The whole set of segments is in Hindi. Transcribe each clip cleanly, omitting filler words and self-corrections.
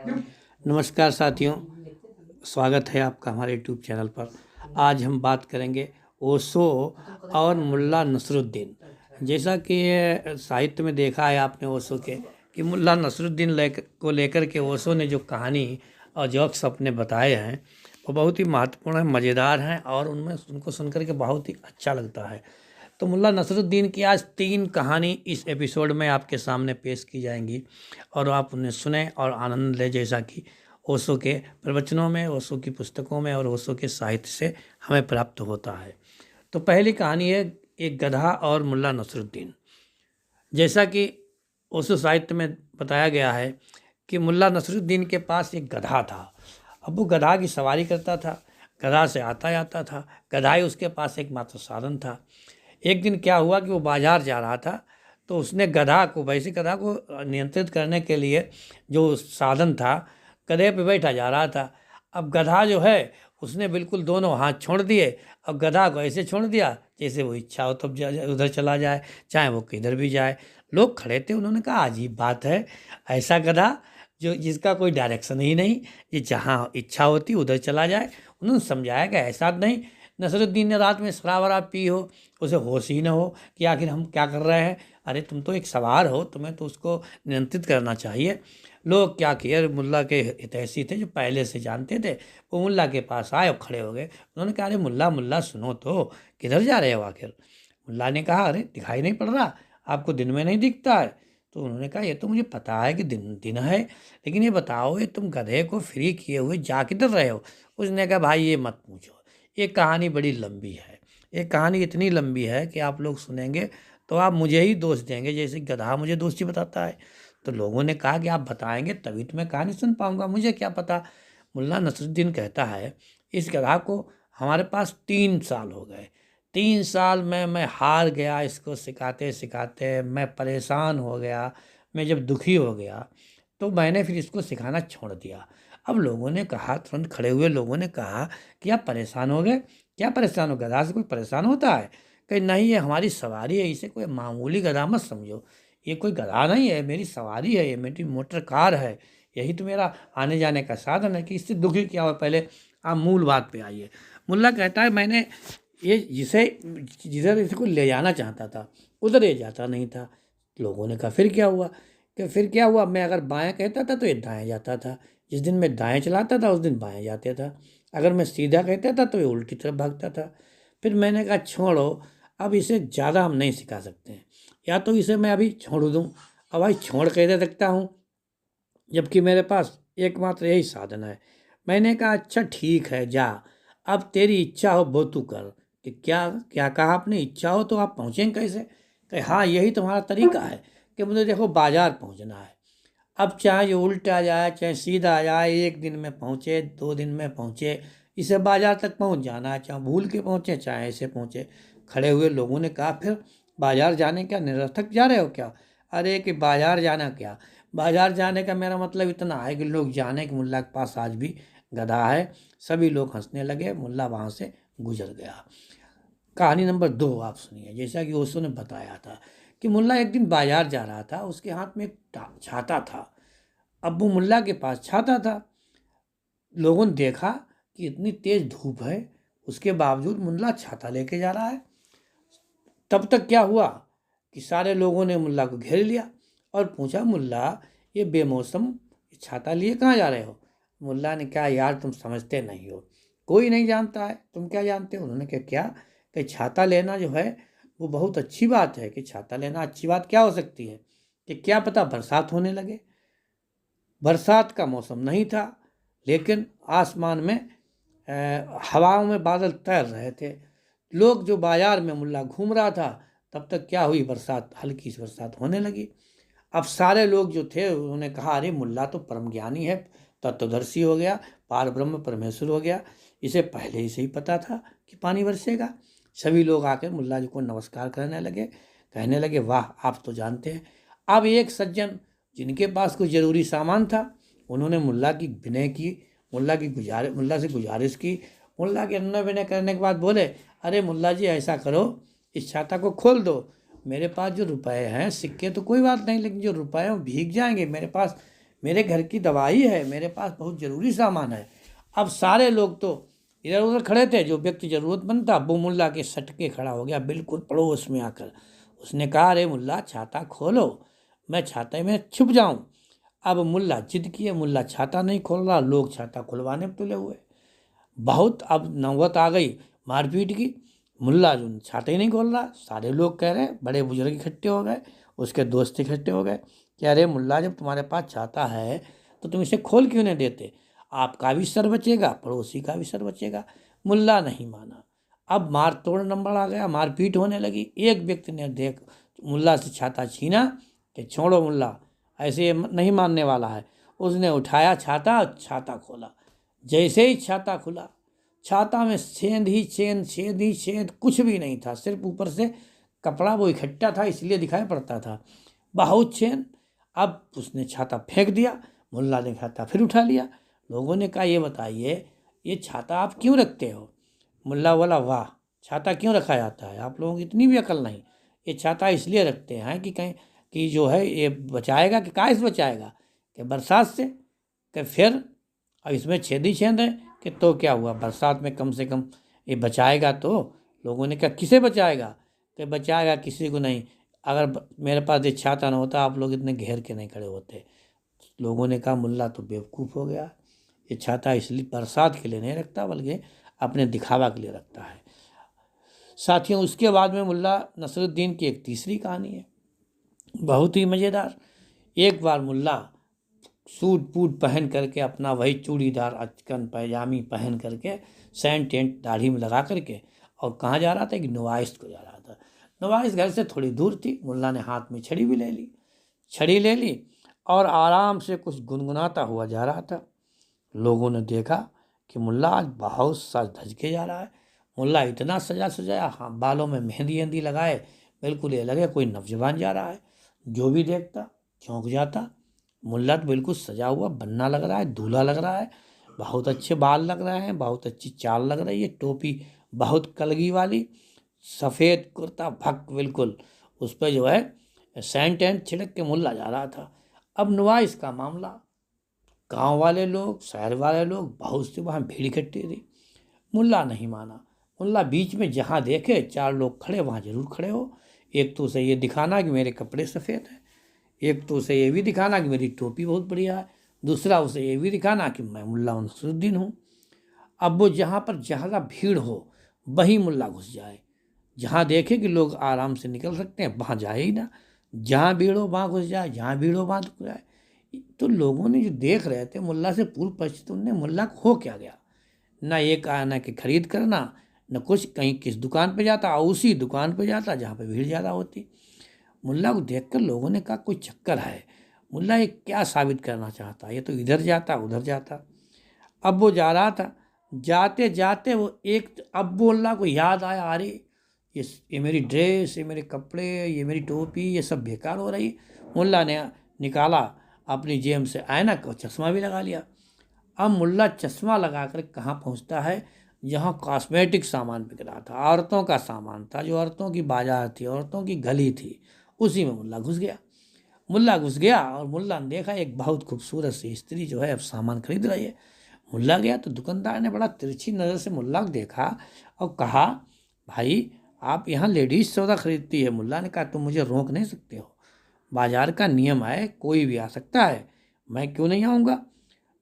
नमस्कार साथियों, स्वागत है आपका हमारे यूट्यूब चैनल पर। आज हम बात करेंगे ओशो और मुल्ला नसरुद्दीन। जैसा कि साहित्य में देखा है आपने ओशो के कि मुल्ला नसरुद्दीन को लेकर के ओशो ने जो कहानी और जोक्स अपने बताए हैं वो बहुत ही महत्वपूर्ण है, मज़ेदार हैं और उनमें उनको सुनकर के बहुत ही अच्छा लगता है। तो मुल्ला नसरुद्दीन की आज 3 कहानी इस एपिसोड में आपके सामने पेश की जाएंगी और आप उन्हें सुने और आनंद लें, जैसा कि ओशो के प्रवचनों में, ओशो की पुस्तकों में और ओशो के साहित्य से हमें प्राप्त होता है। तो पहली कहानी है एक गधा और मुल्ला नसरुद्दीन। जैसा कि ओशो साहित्य में बताया गया है कि मुल्ला नसरुद्दीन के पास एक गधा था। अब वो गधा की सवारी करता था, गधा से आता जाता था, गधा ही उसके पास एकमात्र साधन था। एक दिन क्या हुआ कि वो बाजार जा रहा था, तो उसने गधा को, वैसे गधा को नियंत्रित करने के लिए जो साधन था, गधे पे बैठा जा रहा था। अब गधा जो है उसने बिल्कुल दोनों हाथ छोड़ दिए। अब गधा को ऐसे छोड़ दिया जैसे वो इच्छा हो तब उधर चला जाए, चाहे वो किधर भी जाए। लोग खड़े थे, उन्होंने कहा अजीब बात है, ऐसा गधा जो जिसका कोई डायरेक्शन ही नहीं, ये जहाँ इच्छा होती उधर चला जाए। उन्होंने समझाया कि ऐसा नहीं, नसरुद्दीन ने रात में शराब वराब पी हो, उसे होश ही ना हो कि आखिर हम क्या कर रहे हैं। अरे तुम तो एक सवार हो, तुम्हें तो उसको नियंत्रित करना चाहिए। लोग क्या किए, मुल्ला के हितैषी थे जो पहले से जानते थे, वो मुल्ला के पास आए और खड़े हो गए। उन्होंने कहा अरे मुल्ला मुल्ला सुनो तो, किधर जा रहे हो आखिर। मुल्ला ने कहा अरे दिखाई नहीं पड़ रहा, आपको दिन में नहीं दिखता है। तो उन्होंने कहा ये तो मुझे पता है कि दिन दिन है, लेकिन ये बताओ ये तुम गधे को फ्री किए हुए जा किधर रहे हो। उसने कहा भाई ये मत पूछो, ये कहानी बड़ी लंबी है। ये कहानी इतनी लंबी है कि आप लोग सुनेंगे तो आप मुझे ही दोष देंगे, जैसे गधा मुझे दोषी बताता है। तो लोगों ने कहा कि आप बताएंगे तभी तो मैं कहानी सुन पाऊंगा, मुझे क्या पता। मुल्ला नसरुद्दीन कहता है इस गधा को हमारे पास 3 साल हो गए। 3 साल में मैं हार गया, इसको सिखाते सिखाते मैं परेशान हो गया। मैं जब दुखी हो गया तो मैंने फिर इसको सिखाना छोड़ दिया। अब लोगों ने कहा, तुरंत खड़े हुए लोगों ने कहा कि आप परेशान हो गए, क्या परेशान हो, गधा से कोई परेशान होता है। कहीं नहीं, ये हमारी सवारी है, इसे कोई मामूली गधा मत समझो। ये कोई गधा नहीं है, मेरी सवारी है, ये मेरी मोटर कार है, यही तो मेरा आने जाने का साधन है। कि इससे दुखी क्या हो, पहले आप मूल बात पे आइए। मुल्ला कहता है मैंने ये जिधर इसको ले जाना चाहता था उधर ये जाता नहीं था। लोगों ने कहा फिर क्या हुआ, कि फिर क्या हुआ, मैं अगर बाएं कहता था तो ये दाएं जाता था, जिस दिन मैं दाएं चलाता था उस दिन बाएं जाता था, अगर मैं सीधा कहता था तो ये उल्टी तरफ भागता था। फिर मैंने कहा छोड़ो, अब इसे ज़्यादा हम नहीं सिखा सकते हैं, या तो इसे मैं अभी छोड़ दूँ। अब भाई छोड़ कैसे सकता हूँ जबकि मेरे पास एकमात्र यही साधन है। मैंने कहा अच्छा ठीक है जा, अब तेरी इच्छा हो वो तू कर। कि क्या क्या कहा आपने, इच्छा हो तो आप पहुँचेंगे कैसे। कि हाँ यही तुम्हारा तरीका है कि मुझे देखो बाजार पहुँचना है। अब चाहे ये उल्टा जाए चाहे सीधा जाए, 1 दिन में पहुँचे 2 दिन में पहुँचे, इसे बाजार तक पहुँच जाना है, चाहे भूल के पहुँचे चाहे ऐसे पहुँचे। खड़े हुए लोगों ने कहा फिर बाजार जाने क्या निरर्थक जा रहे हो क्या। अरे कि बाजार जाना क्या, बाजार जाने का मेरा मतलब इतना है कि लोग जाने कि मुल्ला के पास आज भी गधा है। सभी लोग हंसने लगे, मुल्ला वहाँ से गुजर गया। कहानी नंबर 2 आप सुनिए। जैसा कि ओशो ने बताया था कि मुल्ला एक दिन बाजार जा रहा था, उसके हाथ में एक छाता था। अब वो मुल्ला के पास छाता था। लोगों ने देखा कि इतनी तेज धूप है, उसके बावजूद मुल्ला छाता लेके जा रहा है। तब तक क्या हुआ कि सारे लोगों ने मुल्ला को घेर लिया और पूछा मुल्ला ये बेमौसम छाता लिए कहाँ जा रहे हो। मुल्ला ने कहा यार तुम समझते नहीं हो, कोई नहीं जानता है, तुम क्या जानते हो। उन्होंने कहा क्या, कि छाता लेना जो है वो बहुत अच्छी बात है। कि छाता लेना अच्छी बात क्या हो सकती है, कि क्या पता बरसात होने लगे। बरसात का मौसम नहीं था, लेकिन आसमान में हवाओं में बादल तैर रहे थे। लोग जो बाजार में मुल्ला घूम रहा था, तब तक क्या हुई, बरसात, हल्की सी बरसात होने लगी। अब सारे लोग जो थे उन्होंने कहा अरे मुल्ला तो परम ज्ञानी है, तत्वदर्शी हो गया, पार ब्रह्म परमेश्वर हो गया, इसे पहले ही से ही पता था कि पानी बरसेगा। सभी लोग आकर मुल्ला जी को नमस्कार करने लगे, कहने लगे वाह आप तो जानते हैं। अब एक सज्जन जिनके पास कोई ज़रूरी सामान था, उन्होंने मुल्ला की विनय की, मुल्ला से गुजारिश की। मुल्ला के अन्य विनय करने के बाद बोले अरे मुल्ला जी ऐसा करो, इस छाता को खोल दो, मेरे पास जो रुपए हैं, सिक्के तो कोई बात नहीं, लेकिन जो रुपए हैं वो भीग जाएंगे, मेरे पास मेरे घर की दवाई है, मेरे पास बहुत ज़रूरी सामान है। अब सारे लोग तो इधर उधर खड़े थे, जो व्यक्ति ज़रूरतमंद था वो मुल्ला के सट के खड़ा हो गया बिल्कुल पड़ोस में आकर। उसने कहा, अरे मुल्ला छाता खोलो, मैं छाते में छुप जाऊं। अब मुल्ला जिद किए, मुल्ला छाता नहीं खोल रहा, लोग छाता खुलवाने में तुले हुए। बहुत अब नौबत आ गई मारपीट की। मुल्ला जो छाता ही नहीं खोल रहा, सारे लोग कह रहे, बड़े बुजुर्ग इकट्ठे हो गए, उसके दोस्त इकट्ठे हो गए कि अरे मुल्ला, जब तुम्हारे पास छाता है तो तुम इसे खोल क्यों नहीं देते, आपका भी सर बचेगा, पड़ोसी का भी सर बचेगा। मुल्ला नहीं माना। अब मार तोड़ नंबर आ गया, मारपीट होने लगी। एक व्यक्ति ने देख मुल्ला से छाता छीना कि छोड़ो मुल्ला, ऐसे नहीं मानने वाला है। उसने उठाया छाता और छाता खोला। जैसे ही छाता खुला, छाता में छेद ही छेद, छेद ही छेद, कुछ भी नहीं था, सिर्फ ऊपर से कपड़ा वो इकट्ठा था इसलिए दिखाई पड़ता था, बहुत छेद। अब उसने छाता फेंक दिया, मुल्ला ने छाता फिर उठा लिया। लोगों ने कहा, ये बताइए ये छाता आप क्यों रखते हो? मुल्ला बोला, वाह, छाता क्यों रखा जाता है, आप लोगों की इतनी भी अकल नहीं। ये छाता इसलिए रखते हैं कि कहीं कि जो है ये बचाएगा, कि काहे से बचाएगा, कि बरसात से, कि फिर अब इसमें छेद ही छेद है, कि तो क्या हुआ, बरसात में कम से कम ये बचाएगा। तो लोगों ने कहा, किसे बचाएगा? कि बचाएगा किसी को नहीं, अगर मेरे पास ये छाता ना होता आप लोग इतने घेर के नहीं खड़े होते। लोगों ने कहा, मुल्ला तो बेवकूफ़ हो गया, ये छाता इसलिए बरसात के लिए नहीं रखता बल्कि अपने दिखावा के लिए रखता है। साथियों, उसके बाद में मुल्ला नसरुद्दीन की एक तीसरी कहानी है, बहुत ही मज़ेदार। एक बार मुल्ला सूट बूट पहन करके, अपना वही चूड़ीदार अचकन पैजामी पहन करके, सैंट टेंट दाढ़ी में लगा करके, और कहाँ जा रहा था कि नुमाइश को जा रहा था। नुमाइश घर से थोड़ी दूर थी। मुल्ला ने हाथ में छड़ी भी ले ली, छड़ी ले ली और आराम से कुछ गुनगुनाता हुआ जा रहा था। लोगों ने देखा कि मुल्ला आज बहुत सज धज के जा रहा है। मुल्ला इतना सजा सजाया, हाँ, बालों में मेहंदी वेहंदी लगाए, बिल्कुल ये लगे कोई नौजवान जा रहा है। जो भी देखता चौंक जाता। मुल्ला तो बिल्कुल सजा हुआ बन्ना लग रहा है, दूल्हा लग रहा है, बहुत अच्छे बाल लग रहे हैं, बहुत अच्छी चाल लग रही है, टोपी बहुत कलगी वाली, सफ़ेद कुर्ता भक बिल्कुल, उस पर जो है सैंट एंड छिड़क के मुल्ला जा रहा था। अब नुमाइश का मामला, गांव वाले लोग, शहर वाले लोग, बहुत से वहाँ भीड़ इकट्ठी थी। मुल्ला नहीं माना। मुल्ला बीच में जहाँ देखे चार लोग खड़े, वहाँ जरूर खड़े हो। एक तो उसे ये दिखाना कि मेरे कपड़े सफ़ेद हैं, एक तो उसे ये भी दिखाना कि मेरी टोपी बहुत बढ़िया है, दूसरा उसे ये भी दिखाना कि मैं मुल्ला नसरुद्दीन हूँ। अब वो जहाँ पर ज़्यादा भीड़ हो वहीं मुल्ला घुस जाए, जहाँ देखे कि लोग आराम से निकल सकते हैं वहाँ जाए ही ना, जहाँ भीड़ हो वहाँ घुस जाए, जहाँ भीड़ हो वहाँ घुस जाए। तो लोगों ने जो देख रहे थे मुल्ला से पूर्व परिचित, उनने मुल्ला को हो क्या गया, ना ये कहा ना कि खरीद करना, न कुछ, कहीं किस दुकान पे जाता और उसी दुकान पे जाता जहाँ पे भीड़ ज़्यादा होती। मुल्ला को देखकर लोगों ने कहा, कोई चक्कर है, मुल्ला ये क्या साबित करना चाहता, ये तो इधर जाता उधर जाता। अब वो जा रहा था, जाते जाते वो एक, अब मुल्ला को याद आया, अरे ये मेरी ड्रेस, ये मेरे कपड़े, ये मेरी टोपी, ये सब बेकार हो रही। मुल्ला ने निकाला अपनी जेब से ऐनक और चश्मा भी लगा लिया। अब मुल्ला चश्मा लगा कर कहाँ पहुँचता है, जहाँ कॉस्मेटिक सामान बिक रहा था, औरतों का सामान था, जो औरतों की बाजार थी, औरतों की गली थी, उसी में मुल्ला घुस गया। मुल्ला घुस गया और मुल्ला ने देखा एक बहुत खूबसूरत सी स्त्री जो है अब सामान खरीद रही है। मुल्ला गया तो दुकानदार ने बड़ा तिरछी नज़र से मुल्ला को देखा और कहा, भाई आप यहाँ लेडीज़ सौदा खरीदती है? मुल्ला ने कहा, तुम मुझे रोक नहीं सकते हो, बाजार का नियम है, कोई भी आ सकता है, मैं क्यों नहीं आऊँगा।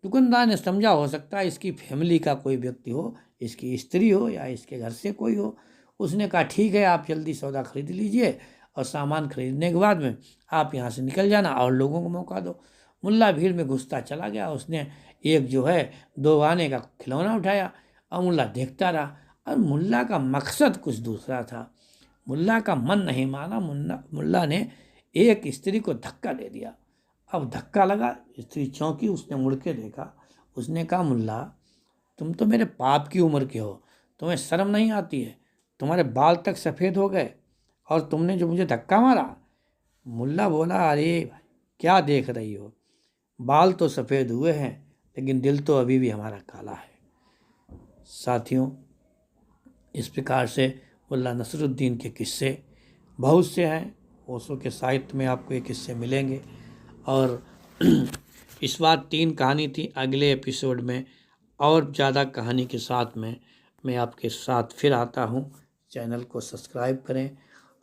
दुकानदार ने समझा हो सकता है इसकी फैमिली का कोई व्यक्ति हो, इसकी स्त्री हो या इसके घर से कोई हो। उसने कहा, ठीक है, आप जल्दी सौदा खरीद लीजिए और सामान खरीदने के बाद में आप यहाँ से निकल जाना और लोगों को मौका दो। मुल्ला भीड़ में घुसता चला गया। उसने एक जो है 2 आने का खिलौना उठाया और मुल्ला देखता रहा। और मुल्ला का मकसद कुछ दूसरा था। मुल्ला का मन नहीं माना। मुल्ला ने एक स्त्री को धक्का दे दिया। अब धक्का लगा, स्त्री चौंकी, उसने मुड़ के देखा। उसने कहा, मुल्ला तुम तो मेरे बाप की उम्र के हो, तुम्हें शर्म नहीं आती है, तुम्हारे बाल तक सफ़ेद हो गए और तुमने जो मुझे धक्का मारा। मुल्ला बोला, अरे भाई क्या देख रही हो, बाल तो सफ़ेद हुए हैं लेकिन दिल तो अभी भी हमारा काला है। साथियों, इस प्रकार से मुल्ला नसरुद्दीन के किस्से बहुत से हैं। ओशो के साहित्य में आपको ये किस्से मिलेंगे और इस बार 3 कहानी थी। अगले एपिसोड में और ज़्यादा कहानी के साथ में मैं आपके साथ फिर आता हूँ। चैनल को सब्सक्राइब करें।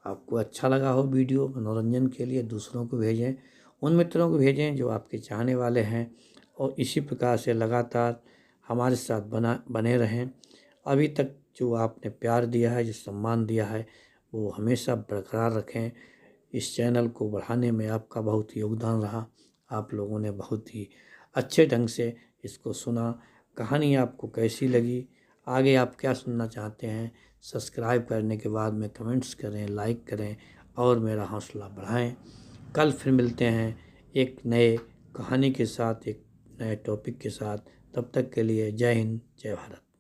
आपको अच्छा लगा हो वीडियो, मनोरंजन के लिए दूसरों को भेजें, उन मित्रों को भेजें जो आपके चाहने वाले हैं, और इसी प्रकार से लगातार हमारे साथ बने रहें। अभी तक जो आपने प्यार दिया है, जो सम्मान दिया है, वो हमेशा बरकरार रखें। इस चैनल को बढ़ाने में आपका बहुत योगदान रहा। आप लोगों ने बहुत ही अच्छे ढंग से इसको सुना। कहानी आपको कैसी लगी, आगे आप क्या सुनना चाहते हैं, सब्सक्राइब करने के बाद में कमेंट्स करें, लाइक करें और मेरा हौसला बढ़ाएं। कल फिर मिलते हैं एक नए कहानी के साथ, एक नए टॉपिक के साथ। तब तक के लिए जय हिंद, जय भारत।